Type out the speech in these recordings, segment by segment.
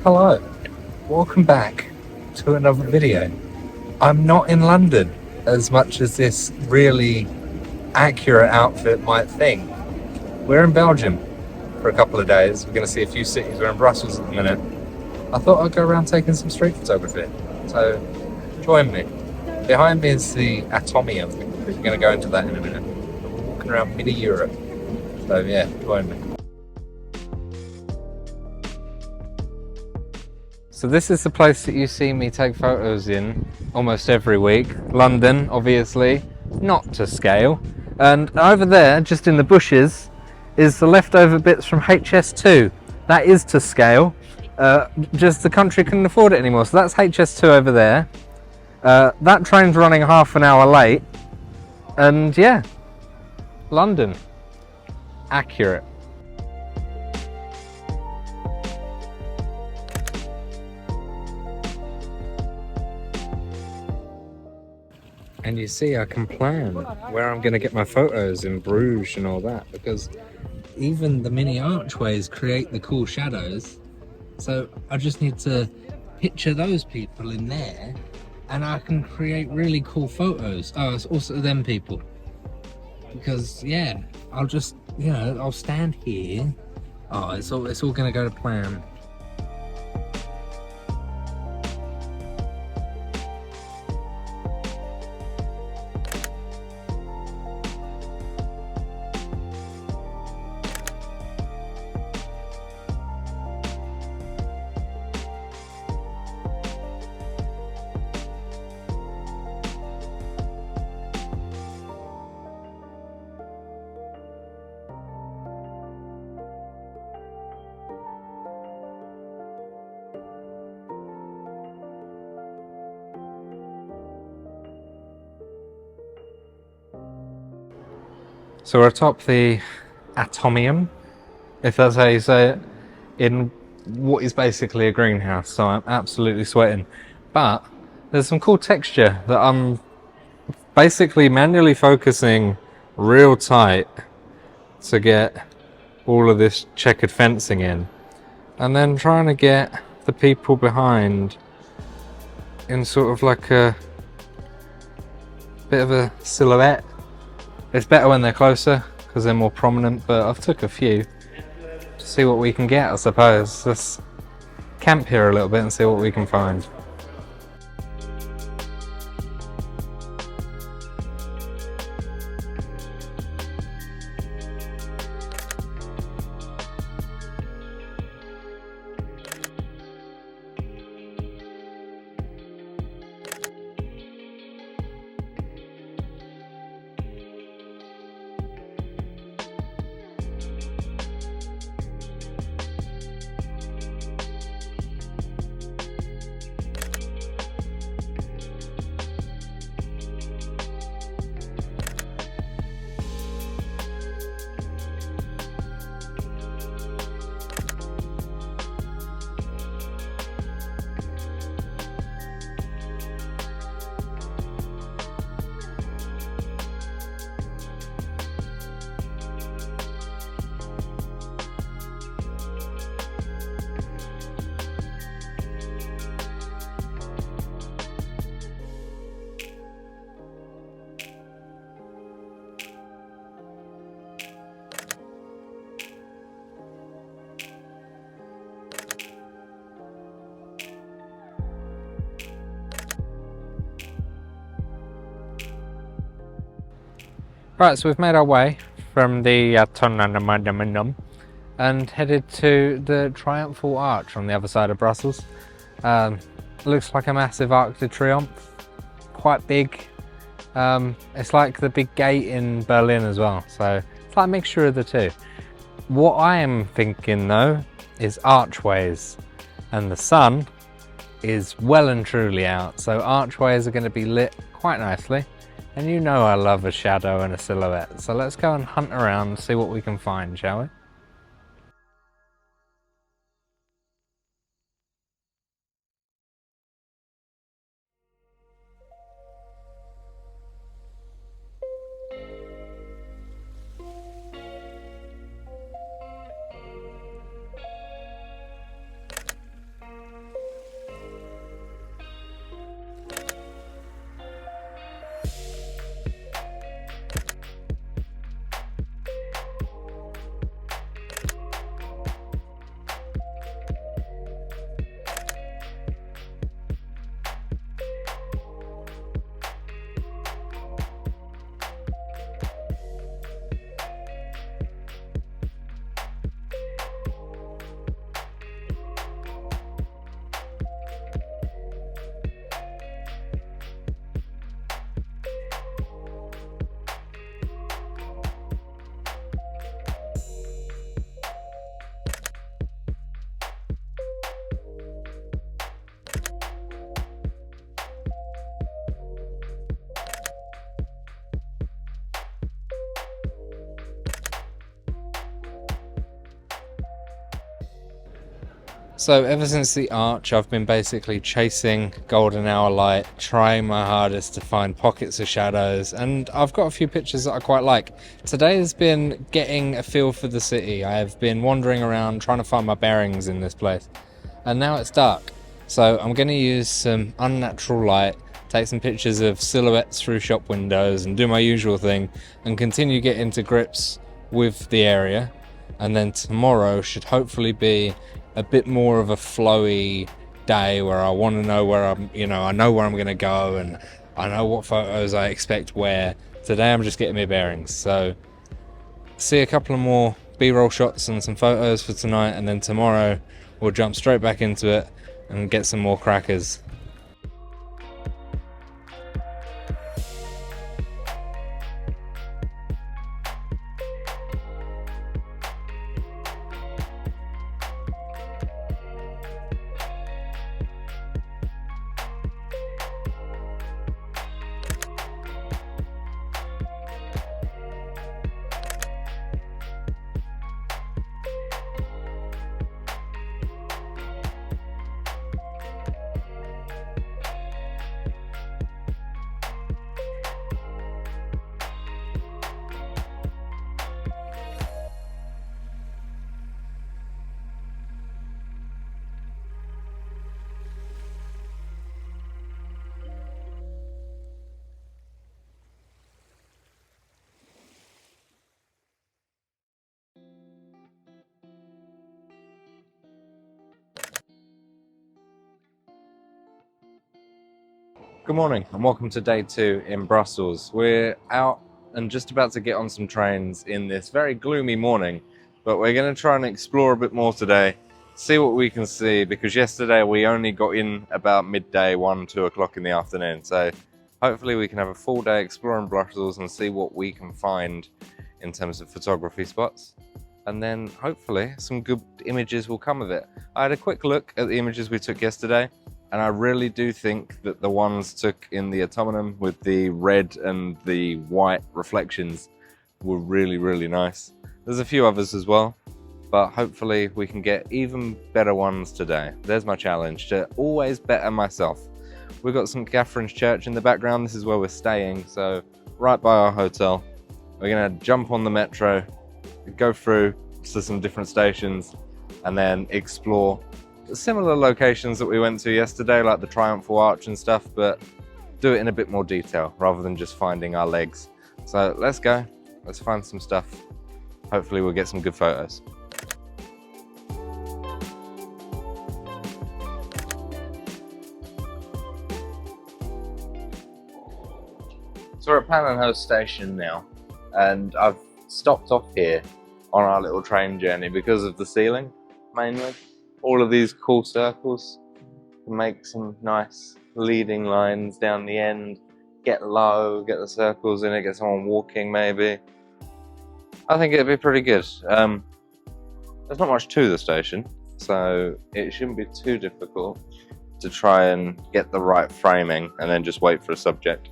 Hello, welcome back to another video. I'm not in London as much as this really accurate outfit might think. We're in Belgium for a couple of days. We're going to see a few cities. We're in Brussels at the minute. I thought I'd go around taking some street photography. So join me. Behind me is the Atomium. We're going to go into that in a minute. We're walking around mini Europe. So yeah, join me. So this is the place that you see me take photos in almost every week. London, obviously, not to scale. And over there, just in the bushes, is the leftover bits from HS2. That is to scale. Just the country couldn't afford it anymore. So that's HS2 over there. That train's running half an hour late. And yeah, London. Accurate. And you see, I can plan where I'm going to get my photos in Bruges and all that, because even the mini archways create the cool shadows. So I just need to picture those people in there and I can create really cool photos. Oh, it's also them people. Because yeah, I'll just, I'll stand here. Oh, it's all going to go to plan. So we're atop the Atomium, if that's how you say it, in what is basically a greenhouse, so I'm absolutely sweating. But there's some cool texture that I'm basically manually focusing real tight to get all of this checkered fencing in, and then trying to get the people behind in sort of like a bit of a silhouette. It's better when they're closer because they're more prominent, but I've took a few to see what we can get, I suppose. Let's camp here a little bit and see what we can find. Right, so we've made our way from the Atomium and headed to the Triumphal Arch on the other side of Brussels. Looks like a massive Arc de Triomphe, quite big. It's like the big gate in Berlin as well, so it's like a mixture of the two. What I am thinking though is archways, and the sun is well and truly out, so archways are going to be lit quite nicely. And you know I love a shadow and a silhouette, so let's go and hunt around and see what we can find, shall we? So ever since the arch, I've been basically chasing golden hour light, trying my hardest to find pockets of shadows, and I've got a few pictures that I quite like. Today has been getting a feel for the city. I have been wandering around trying to find my bearings in this place, and now it's dark. So I'm going to use some unnatural light, take some pictures of silhouettes through shop windows and do my usual thing, and continue getting to grips with the area. And then tomorrow should hopefully be a bit more of a flowy day where I want to know where I know where I'm going to go and I know what photos I expect where. Today I'm just getting my bearings. So see a couple of more B-roll shots and some photos for tonight, and then tomorrow we'll jump straight back into it and get some more crackers. Good morning and welcome to day 2 in Brussels. We're out and just about to get on some trains in this very gloomy morning, but we're going to try and explore a bit more today, see what we can see, because yesterday we only got in about midday, 1-2 o'clock in the afternoon. So hopefully we can have a full day exploring Brussels and see what we can find in terms of photography spots, and then hopefully some good images will come of it. I had a quick look at the images we took yesterday, and I really do think that the ones took in the Automaton with the red and the white reflections were really, really nice. There's a few others as well, but hopefully we can get even better ones today. There's my challenge, to always better myself. We've got St. Catherine's Church in the background. This is where we're staying, so right by our hotel. We're gonna jump on the metro, go through to some different stations, and then explore similar locations that we went to yesterday, like the Triumphal Arch and stuff, but do it in a bit more detail rather than just finding our legs. So let's go, let's find some stuff. Hopefully we'll get some good photos. So we're at Pannonhurst station now, and I've stopped off here on our little train journey because of the ceiling, mainly. All of these cool circles can make some nice leading lines down the end, get low, get the circles in it, get someone walking maybe. I think it'd be pretty good. There's not much to the station, so it shouldn't be too difficult to try and get the right framing and then just wait for a subject.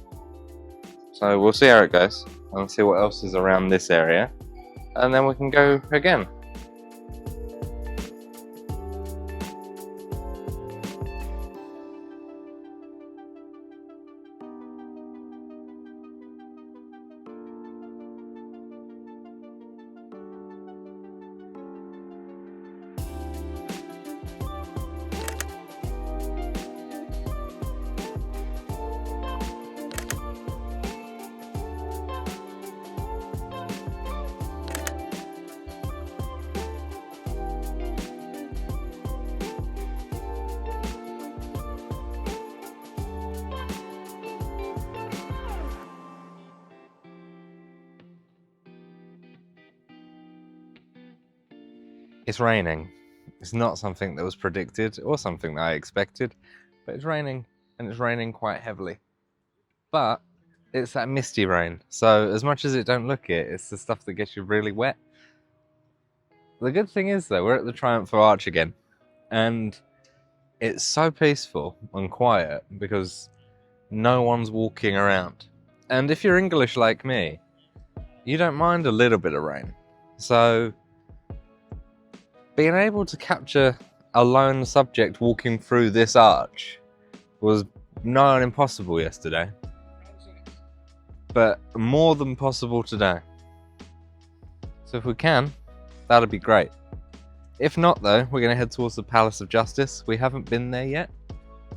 So we'll see how it goes and see what else is around this area, and then we can go again. It's raining. It's not something that was predicted or something that I expected, but it's raining, and it's raining quite heavily. But it's that misty rain, so as much as it don't look it, it's the stuff that gets you really wet. The good thing is though, we're at the Triumphal Arch again, and it's so peaceful and quiet because no one's walking around. And if you're English like me, you don't mind a little bit of rain. So being able to capture a lone subject walking through this arch was nigh on impossible yesterday, but more than possible today. So if we can, that'd be great. If not though, we're going to head towards the Palace of Justice. We haven't been there yet.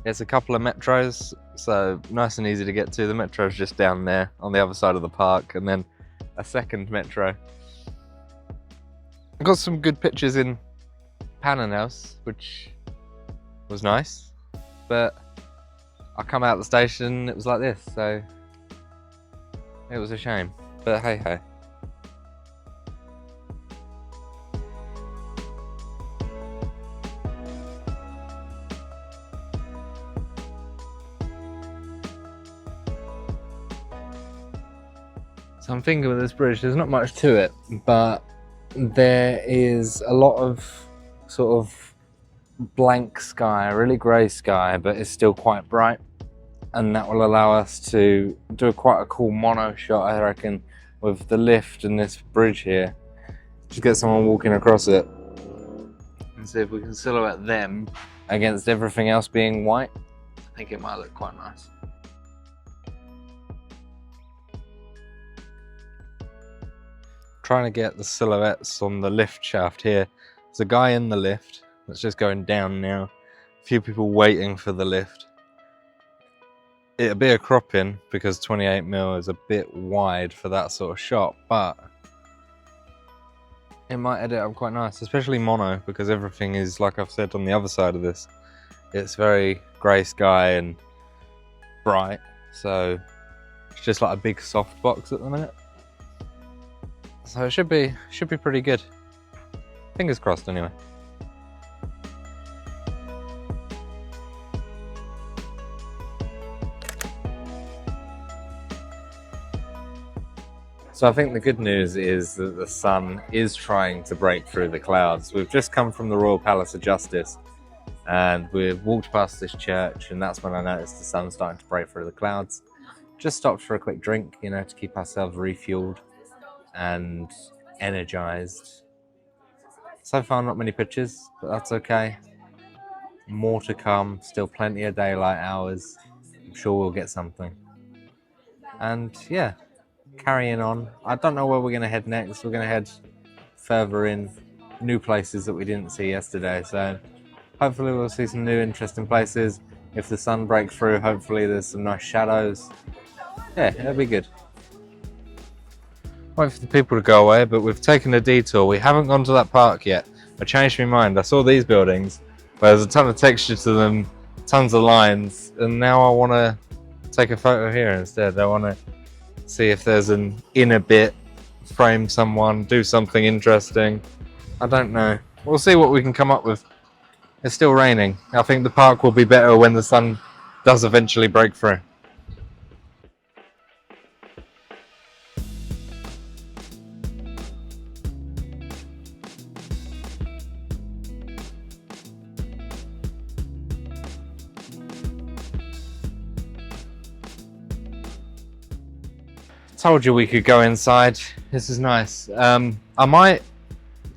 There's a couple of metros, so nice and easy to get to. The metro's just down there on the other side of the park, and then a second metro. I got some good pictures in Pannonhouse, which was nice, but I come out of the station, it was like this, so it was a shame, but hey hey. So I'm thinking with this bridge, there's not much to it, but there is a lot of sort of blank sky, really grey sky, but it's still quite bright, and that will allow us to do quite a cool mono shot, I reckon, with the lift and this bridge here. Just get someone walking across it and see if we can silhouette them against everything else being white. I think it might look quite nice. Trying to get the silhouettes on the lift shaft here. There's a guy in the lift that's just going down now. A few people waiting for the lift. It'll be a crop in because 28mm is a bit wide for that sort of shot, but it might edit up quite nice, especially mono, because everything is, like I've said, on the other side of this. It's very grey sky and bright, so it's just like a big soft box at the minute. So it should be pretty good. Fingers crossed anyway. So I think the good news is that the sun is trying to break through the clouds. We've just come from the Royal Palace of Justice and we've walked past this church, and that's when I noticed the sun starting to break through the clouds. Just stopped for a quick drink, you know, to keep ourselves refueled and energized. So far not many pictures, but that's okay. More to come, still plenty of daylight hours. I'm sure we'll get something. And yeah, carrying on. I don't know where we're going to head next. We're going to head further in, new places that we didn't see yesterday, so hopefully we'll see some new interesting places. If the sun breaks through, hopefully there's some nice shadows. Yeah, it'll be good. Wait for the people to go away, but we've taken a detour. We haven't gone to that park yet. I changed my mind. I saw these buildings, but there's a ton of texture to them, tons of lines, and now I want to take a photo here instead. I want to see if there's an inner bit, frame someone, do something interesting. I don't know. We'll see what we can come up with. It's still raining. I think the park will be better when the sun does eventually break through. Told you we could go inside. This is nice. I might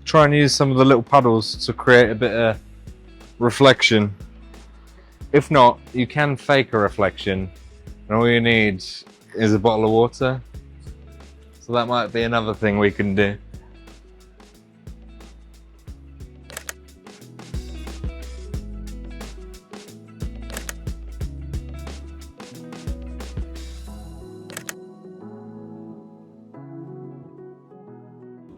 try and use some of the little puddles to create a bit of reflection. If not, you can fake a reflection, and all you need is a bottle of water. So that might be another thing we can do.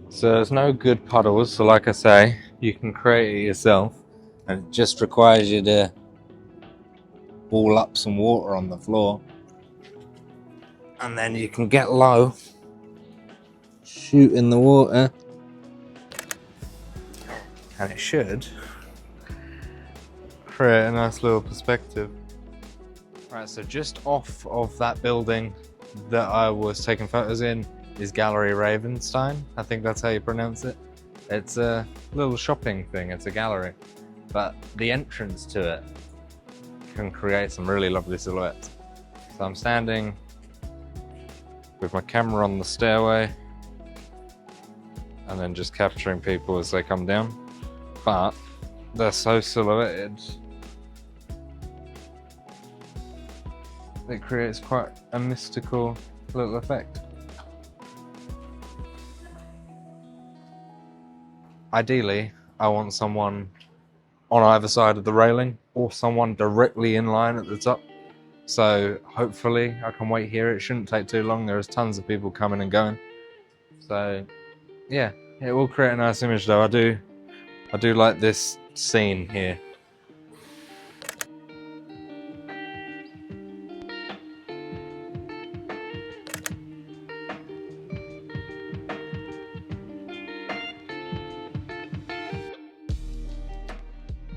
So there's no good puddles, so like I say, you can create it yourself, and it just requires you to ball up some water on the floor, and then you can get low, shoot in the water, and it should create a nice little perspective. Right, so just off of that building that I was taking photos in is Gallery Ravenstein. I think that's how you pronounce it. It's a little shopping thing, it's a gallery, but the entrance to it can create some really lovely silhouettes. So I'm standing with my camera on the stairway and then just capturing people as they come down. But They're so silhouetted. It creates quite a mystical little effect. Ideally, I want someone on either side of the railing or someone directly in line at the top. So hopefully I can wait here. It shouldn't take too long. There's tons of people coming and going. So yeah, it will create a nice image though. I do like this scene here.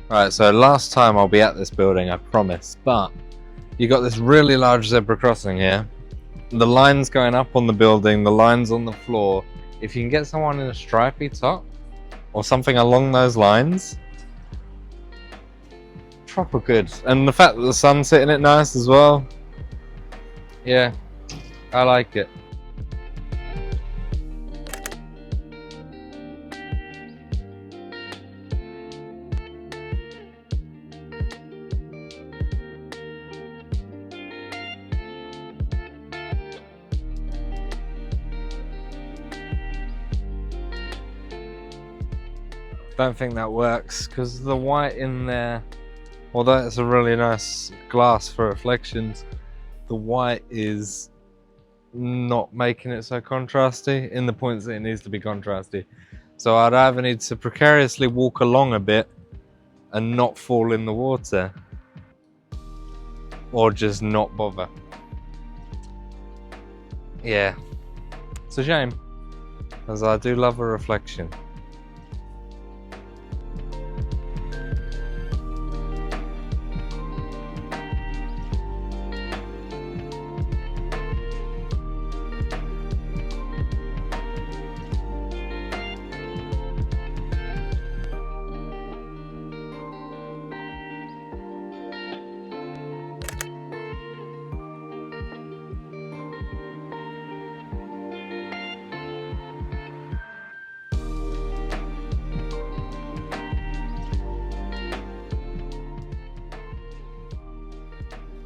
Right, so last time I'll be at this building, I promise, but you got this really large zebra crossing here. The lines going up on the building, the lines on the floor. If you can get someone in a stripy top or something along those lines, proper good. And the fact that the sun's hitting it nice as well. Yeah, I like it. Don't think that works because the white in there, although it's a really nice glass for reflections, the white is not making it so contrasty in the points that it needs to be contrasty. So I'd either need to precariously walk along a bit and not fall in the water, or just not bother. Yeah, it's a shame, as I do love a reflection.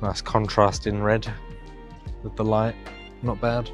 Nice contrast in red with the light, not bad.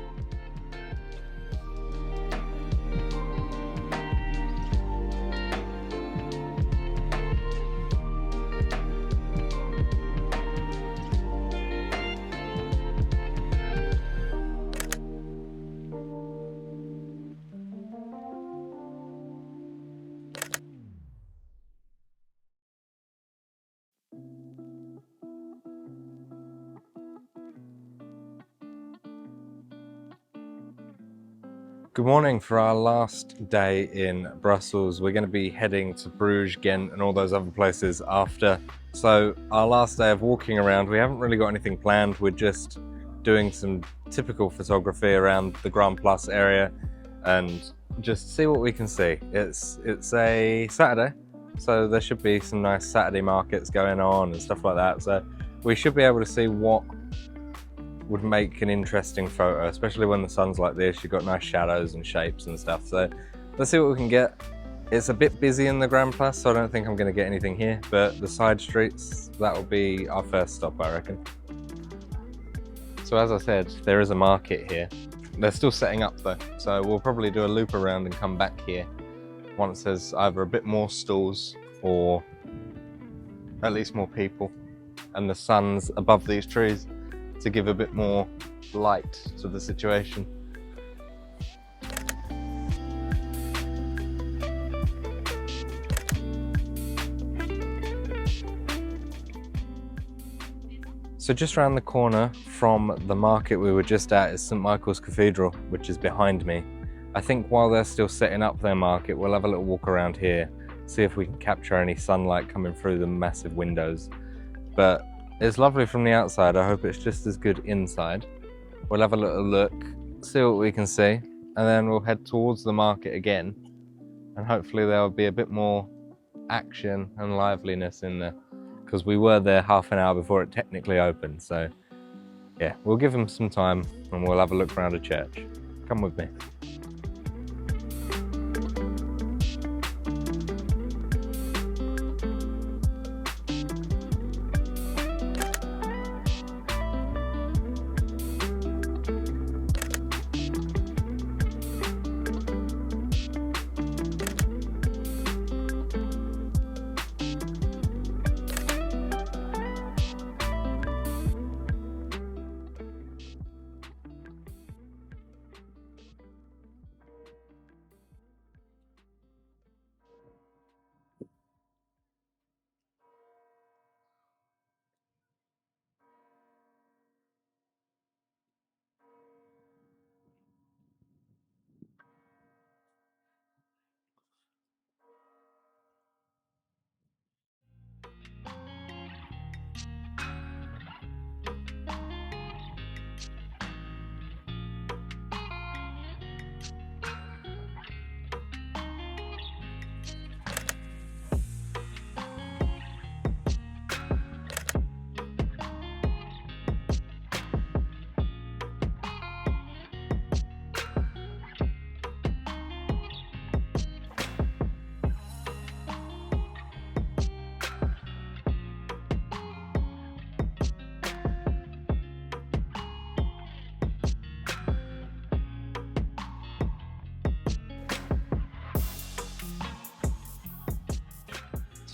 Good morning. For our last day in Brussels, we're going to be heading to Bruges, Ghent and all those other places after. So our last day of walking around, we haven't really got anything planned. We're just doing some typical photography around the Grand Place area and just see what we can see. It's a Saturday, so there should be some nice Saturday markets going on and stuff like that. So we should be able to see what would make an interesting photo, especially when the sun's like this. You've got nice shadows and shapes and stuff. So let's see what we can get. It's a bit busy in the Grand Place, so I don't think I'm going to get anything here, but the side streets, that will be our first stop, I reckon. So as I said, there is a market here. They're still setting up though, so we'll probably do a loop around and come back here once there's either a bit more stalls or at least more people and the sun's above these trees to give a bit more light to the situation. So just around the corner from the market we were just at is St. Michael's Cathedral, which is behind me. I think while they're still setting up their market, we'll have a little walk around here, see if we can capture any sunlight coming through the massive windows. But it's lovely from the outside. I hope it's just as good inside. We'll have a little look, see what we can see, and then we'll head towards the market again. And hopefully there will be a bit more action and liveliness in there, because we were there half an hour before it technically opened. So yeah, we'll give them some time and we'll have a look around a church. Come with me.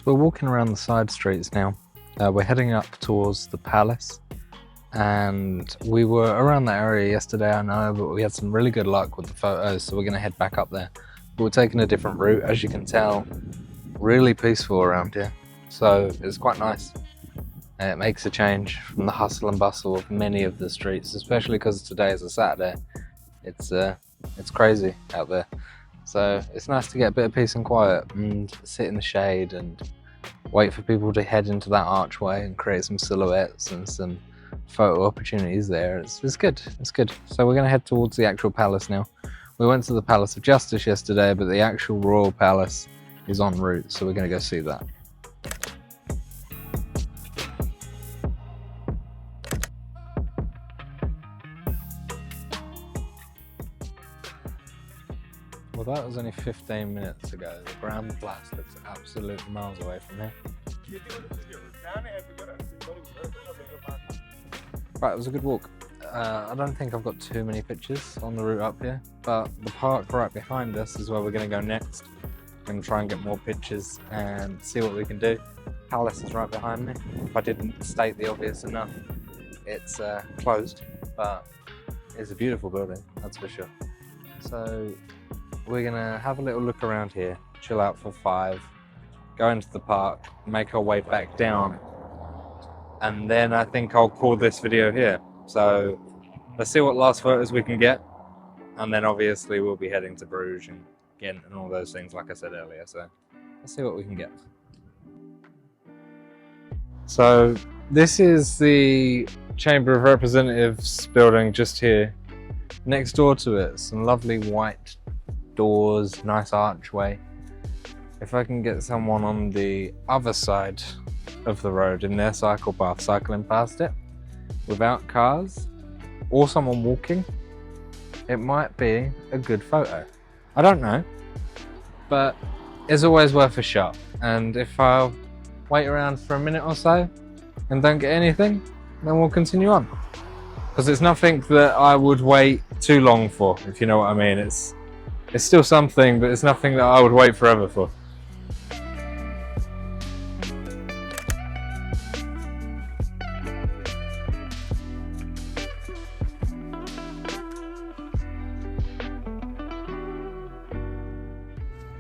We're walking around the side streets now. We're heading up towards the palace, and we were around that area yesterday, I know, but we had some really good luck with the photos, so we're going to head back up there. But we're taking a different route, as you can tell. Really peaceful around here, so it's quite nice. And it makes a change from the hustle and bustle of many of the streets, especially because today is a Saturday. It's crazy out there. So it's nice to get a bit of peace and quiet and sit in the shade and wait for people to head into that archway and create some silhouettes and some photo opportunities there. It's good, it's good. So we're gonna head towards the actual palace now. We went to the Palace of Justice yesterday, but the actual royal palace is en route, so we're gonna go see that. Well, that was only 15 minutes ago. The Grand Place looks absolutely miles away from here. Right, it was a good walk. I don't think I've got too many pictures on the route up here, but the park right behind us is where we're going to go next. We're going to try and get more pictures and see what we can do. Palace is right behind me. If I didn't state the obvious enough, it's closed, but it's a beautiful building, that's for sure. So we're gonna have a little look around here, chill out for 5, go into the park, make our way back down, and then I think I'll call this video here. So let's see what last photos we can get, and then obviously we'll be heading to Bruges and Ghent and all those things like I said earlier, so let's see what we can get. So this is the Chamber of Representatives building just here. Next door to it, some lovely white doors, nice archway. If I can get someone on the other side of the road in their cycle path cycling past it without cars, or someone walking, it might be a good photo. I don't know, but it's always worth a shot. And if I'll wait around for a minute or so and don't get anything, then we'll continue on, because it's nothing that I would wait too long for, if you know what I mean. It's still something, but it's nothing that I would wait forever for.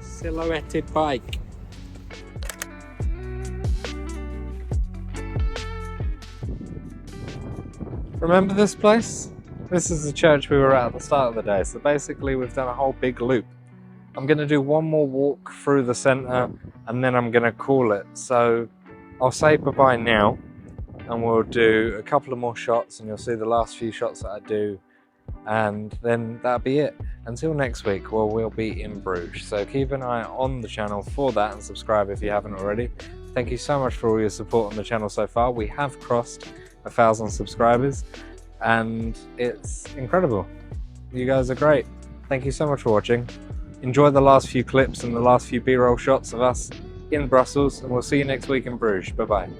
Silhouetted bike. Remember this place? This is the church we were at the start of the day, so basically we've done a whole big loop. I'm going to do one more walk through the centre and then I'm going to call it. So I'll say bye-bye now and we'll do a couple of more shots and you'll see the last few shots that I do, and then that'll be it. Until next week, well, we'll be in Bruges. So keep an eye on the channel for that and subscribe if you haven't already. Thank you so much for all your support on the channel so far. We have crossed 1,000 subscribers. And it's incredible. You guys are great. Thank you so much for watching. Enjoy the last few clips and the last few B-roll shots of us in Brussels, and we'll see you next week in Bruges. Bye bye.